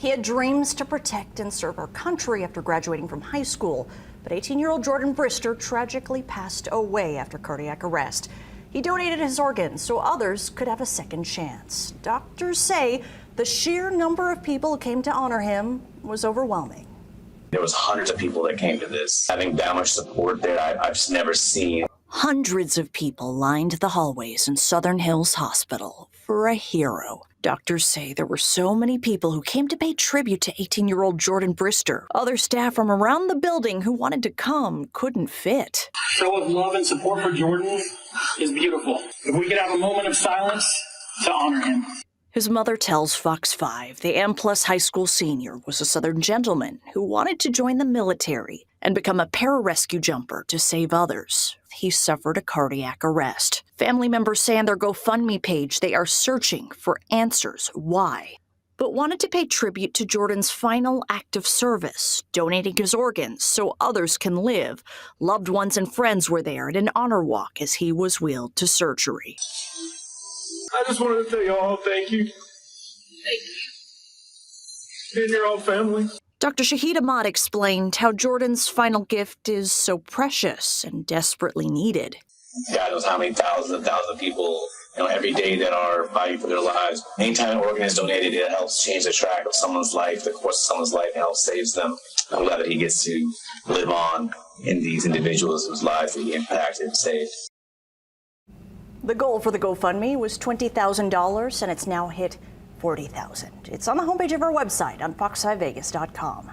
He had dreams to protect and serve our country after graduating from high school, but 18-year-old Jordan Brister tragically passed away after cardiac arrest. He donated his organs so others could have a second chance. Doctors say the sheer number of people who came to honor him was overwhelming. There was hundreds of people that came to this. Having that much support there, I've just never seen. Hundreds of people lined the hallways in Southern Hills Hospital for a hero. Doctors say there were so many people who came to pay tribute to 18-year-old Jordan Brister. Other staff from around the building who wanted to come couldn't fit. Show of love and support for Jordan is beautiful. If we could have a moment of silence to honor him. His mother tells Fox 5 the AMPLUS high school senior was a Southern gentleman who wanted to join the military and become a pararescue jumper to save others. He suffered a cardiac arrest. Family members say on their GoFundMe page they are searching for answers why, but wanted to pay tribute to Jordan's final act of service, donating his organs so others can live. Loved ones and friends were there at an honor walk as he was wheeled to surgery. I just wanted to tell you all thank you. Thank you. And your own family. Dr. Shahid Ahmad explained how Jordan's final gift is so precious and desperately needed. God knows how many thousands of people, every day that are fighting for their lives. Anytime an organ is donated, it helps change the track of someone's life, the course of someone's life, and helps saves them. I'm glad that he gets to live on in these individuals whose lives he impacted and saved. The goal for the GoFundMe was $20,000, and it's now hit $40,000. It's on the homepage of our website on fox5vegas.com.